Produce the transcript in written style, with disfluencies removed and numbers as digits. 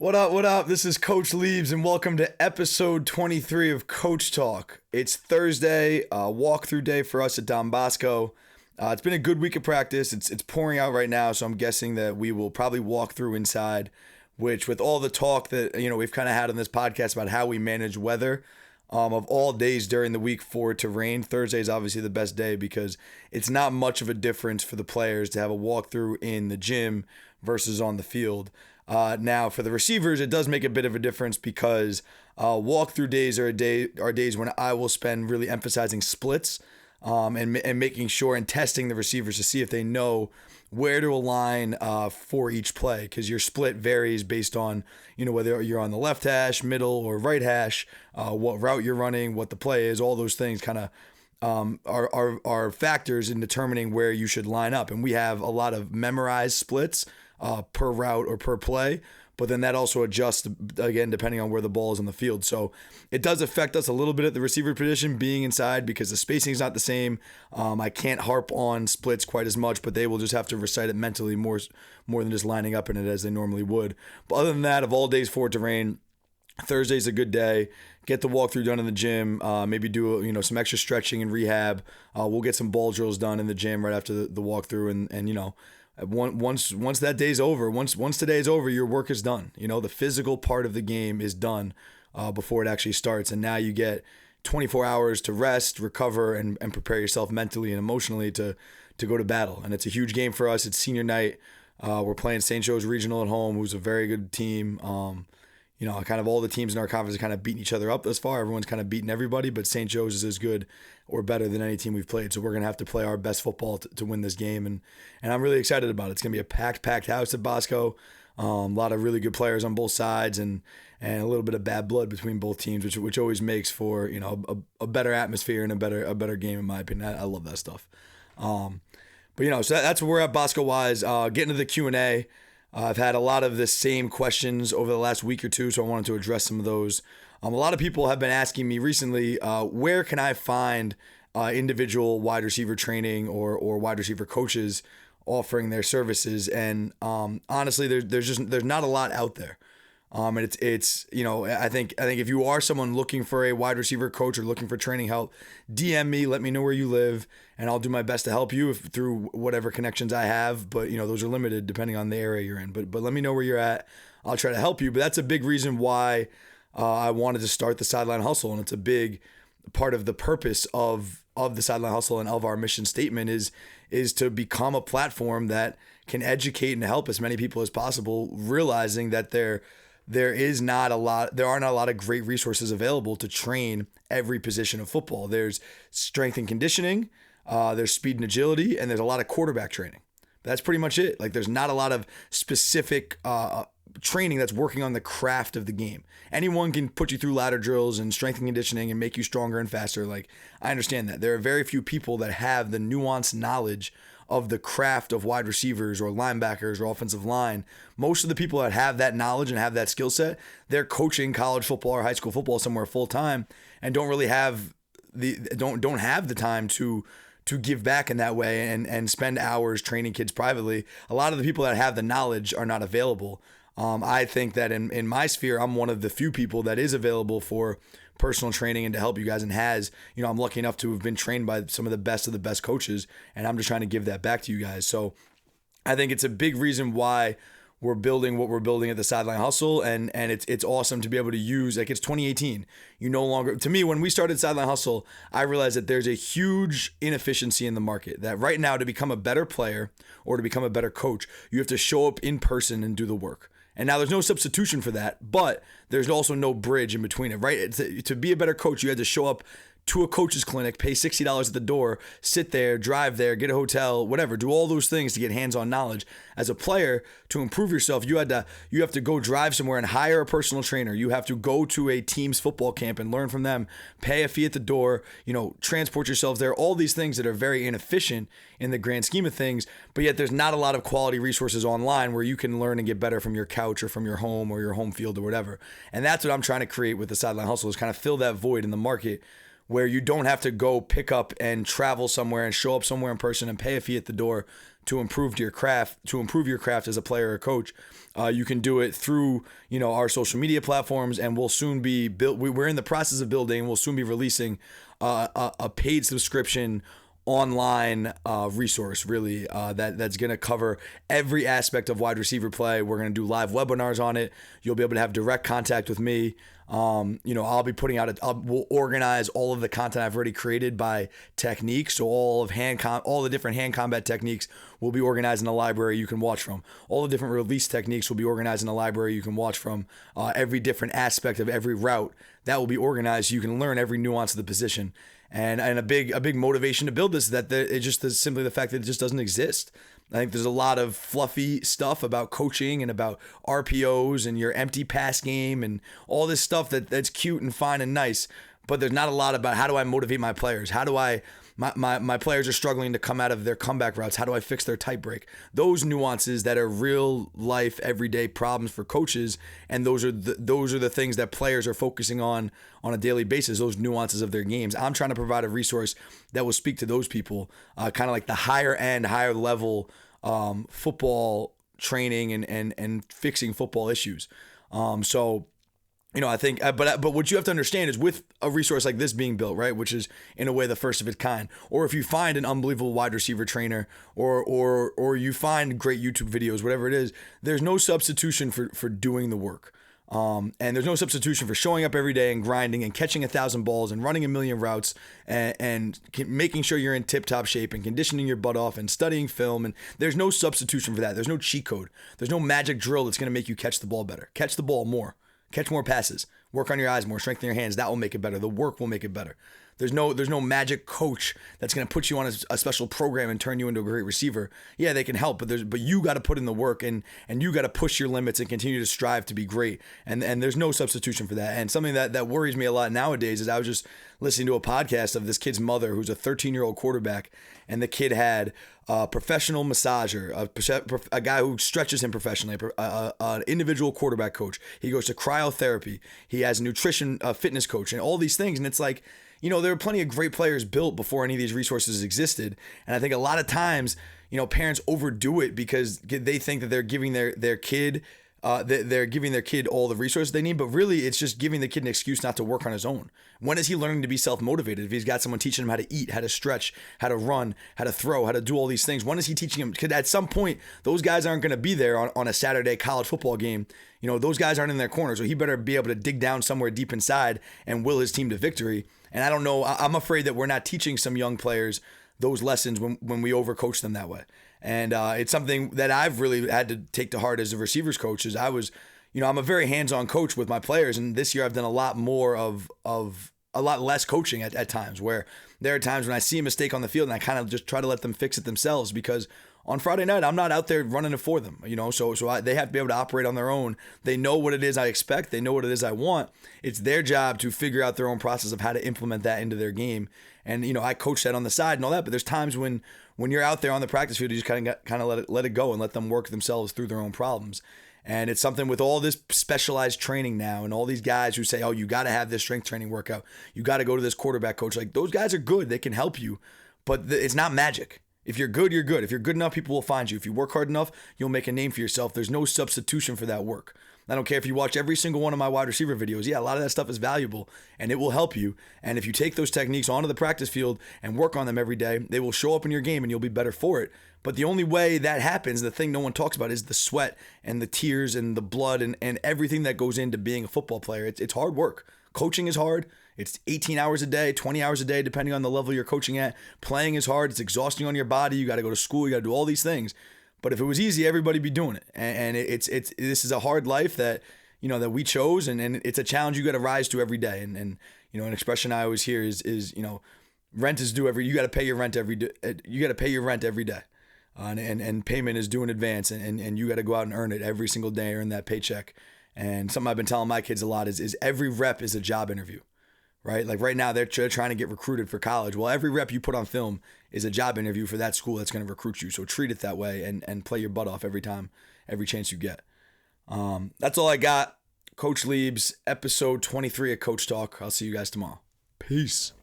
What up, what up? This is Coach Liebs, and welcome to episode 23 of Coach Talk. It's Thursday, walkthrough day for us at Bosco. It's been a good week of practice. It's pouring out right now, so I'm guessing that we will probably walk through inside, which with all the talk that we've kind of had on this podcast about how we manage weather, of all days during the week for it to rain, Thursday is obviously the best day because it's not much of a difference for the players to have a walkthrough in the gym versus on the field. Now, for the receivers, it does make a bit of a difference because walkthrough days are days when I will spend really emphasizing splits and making sure and testing the receivers to see if they know where to align for each play, because your split varies based on whether you're on the left hash, middle, or right hash, what route you're running, what the play is. All those things kind of are factors in determining where you should line up. And we have a lot of memorized splits per route or per play, but then that also adjusts again depending on where the ball is on the field. So it does affect us a little bit at the receiver position being inside because the spacing is not the same. I can't harp on splits quite as much, but they will just have to recite it mentally more than just lining up in it as they normally would. But other than that, of all days for it to rain, Thursday's a good day. Get the walkthrough done in the gym. Maybe do some extra stretching and rehab. We'll get some ball drills done in the gym right after the walkthrough, and once that day's over, once today is over, your work is done. The physical part of the game is done before it actually starts, and now you get 24 hours to rest, recover, and prepare yourself mentally and emotionally to go to battle. And it's a huge game for us. It's senior night. We're playing St. Joe's Regional at home, who's a very good team. Kind of all the teams in our conference are kind of beating each other up thus far. Everyone's kind of beating everybody, but St. Joe's is as good or better than any team we've played. So we're going to have to play our best football to win this game. And I'm really excited about it. It's going to be a packed house at Bosco. A lot of really good players on both sides and a little bit of bad blood between both teams, which always makes for, a better atmosphere and a better game, in my opinion. I love that stuff. So that's where we're at Bosco wise. Getting to the Q&A. I've had a lot of the same questions over the last week or two, so I wanted to address some of those. A lot of people have been asking me recently, where can I find individual wide receiver training or wide receiver coaches offering their services? And honestly, there's not a lot out there. And it's I think if you are someone looking for a wide receiver coach or looking for training help, DM me, let me know where you live, and I'll do my best to help you through whatever connections I have. But those are limited depending on the area you're in. But let me know where you're at. I'll try to help you. But that's a big reason why I wanted to start the Sideline Hustle, and it's a big part of the purpose of the Sideline Hustle and of our mission statement is to become a platform that can educate and help as many people as possible, realizing that there aren't a lot of great resources available to train every position of football. There's strength and conditioning, there's speed and agility, and there's a lot of quarterback training. That's pretty much it. Like, there's not a lot of specific training that's working on the craft of the game. Anyone can put you through ladder drills and strength and conditioning and make you stronger and faster. Like, I understand that. There are very few people that have the nuanced knowledge of the craft of wide receivers or linebackers or offensive line. Most of the people that have that knowledge and have that skill set, they're coaching college football or high school football somewhere full time and don't really have don't have the time to give back in that way and spend hours training kids privately. A lot of the people that have the knowledge are not available. I think that in my sphere, I'm one of the few people that is available for personal training and to help you guys, and I'm lucky enough to have been trained by some of the best coaches, and I'm just trying to give that back to you guys. So I think it's a big reason why we're building what we're building at the Sideline Hustle, and it's awesome to be able to use, like, it's 2018. To me, when we started Sideline Hustle, I realized that there's a huge inefficiency in the market, that right now to become a better player or to become a better coach, you have to show up in person and do the work. And now there's no substitution for that, but there's also no bridge in between it, right? To be a better coach, you had to show up to a coach's clinic, pay $60 at the door, sit there, drive there, get a hotel, whatever, do all those things to get hands-on knowledge. As a player, to improve yourself, you have to go drive somewhere and hire a personal trainer. You have to go to a team's football camp and learn from them, pay a fee at the door, transport yourself there, all these things that are very inefficient in the grand scheme of things, but yet there's not a lot of quality resources online where you can learn and get better from your couch or from your home or your home field or whatever. And that's what I'm trying to create with the Sideline Hustle, is kind of fill that void in the market where you don't have to go pick up and travel somewhere and show up somewhere in person and pay a fee at the door to improve your craft as a player or coach. You can do it through, our social media platforms, and we'll soon be built. We're in the process of building. We'll soon be releasing a paid subscription online resource, really, that's going to cover every aspect of wide receiver play. We're going to do live webinars on it. You'll be able to have direct contact with me. I'll be putting out we'll organize all of the content I've already created by technique. So all the different hand combat techniques will be organized in a library you can watch from. All the different release techniques will be organized in a library you can watch from. Every different aspect of every route that will be organized so you can learn every nuance of the position. And a big motivation to build this is that it just is simply the fact that it just doesn't exist. I think there's a lot of fluffy stuff about coaching and about RPOs and your empty pass game and all this stuff that's cute and fine and nice, but there's not a lot about how do I motivate my players? How do my players are struggling to come out of their comeback routes. How do I fix their tight break? Those nuances that are real life, everyday problems for coaches, and those are the things that players are focusing on a daily basis. Those nuances of their games. I'm trying to provide a resource that will speak to those people, kind of like the higher level football training and fixing football issues. I think, but what you have to understand is with a resource like this being built, right, which is in a way the first of its kind, or if you find an unbelievable wide receiver trainer, or you find great YouTube videos, whatever it is, there's no substitution for doing the work. And there's no substitution for showing up every day and grinding and catching 1,000 balls and running 1,000,000 routes and making sure you're in tip-top shape and conditioning your butt off and studying film. And there's no substitution for that. There's no cheat code. There's no magic drill that's going to make you catch the ball better. Catch the ball more. Catch more passes. Work on your eyes more. Strengthen your hands. That will make it better. The work will make it better. There's no magic coach that's going to put you on a special program and turn you into a great receiver. Yeah, they can help, but you got to put in the work and you got to push your limits and continue to strive to be great. And there's no substitution for that. And something that worries me a lot nowadays is I was just listening to a podcast of this kid's mother who's a 13-year-old quarterback, and the kid had a professional massager, a guy who stretches him professionally, an individual quarterback coach. He goes to cryotherapy. He has a nutrition fitness coach and all these things. And it's like, there are plenty of great players built before any of these resources existed. And I think a lot of times, parents overdo it because they think that they're giving their kid they're giving their kid all the resources they need, but really it's just giving the kid an excuse not to work on his own. When is he learning to be self-motivated? If he's got someone teaching him how to eat, how to stretch, how to run, how to throw, how to do all these things, when is he teaching him? Because at some point, those guys aren't going to be there on a Saturday college football game. Those guys aren't in their corner, so he better be able to dig down somewhere deep inside and will his team to victory. And I don't know, I'm afraid that we're not teaching some young players those lessons when we overcoach them that way. And it's something that I've really had to take to heart as a receivers coach. Is I'm a very hands-on coach with my players, and this year I've done a lot more of a lot less coaching at times, where there are times when I see a mistake on the field and I kind of just try to let them fix it themselves, because on Friday night I'm not out there running it for them, so they have to be able to operate on their own. They know what it is I expect. They know what it is I want. It's their job to figure out their own process of how to implement that into their game. And I coach that on the side and all that, but there's times when you're out there on the practice field, you just kind of let it go and let them work themselves through their own problems. And it's something with all this specialized training now and all these guys who say, oh, you got to have this strength training workout. You got to go to this quarterback coach. Like, those guys are good. They can help you, but it's not magic. If you're good, you're good. If you're good enough, people will find you. If you work hard enough, you'll make a name for yourself. There's no substitution for that work. I don't care if you watch every single one of my wide receiver videos. Yeah, a lot of that stuff is valuable and it will help you. And if you take those techniques onto the practice field and work on them every day, they will show up in your game and you'll be better for it. But the only way that happens, the thing no one talks about, is the sweat and the tears and the blood and everything that goes into being a football player. It's hard work. Coaching is hard. It's 18 hours a day, 20 hours a day, depending on the level you're coaching at. Playing is hard. It's exhausting on your body. You got to go to school. You got to do all these things. But if it was easy, everybody'd be doing it. And this is a hard life that we chose, and it's a challenge you got to rise to every day. And an expression I always hear is rent is due you got to pay your rent every day. You got to pay your rent every day. And payment is due in advance, and you got to go out and earn it every single day, earn that paycheck. And something I've been telling my kids a lot is every rep is a job interview, right? Like right now they're trying to get recruited for college. Well, every rep you put on film is a job interview for that school that's going to recruit you. So treat it that way and play your butt off every time, every chance you get. That's all I got. Coach Liebs, episode 23 of Coach Talk. I'll see you guys tomorrow. Peace.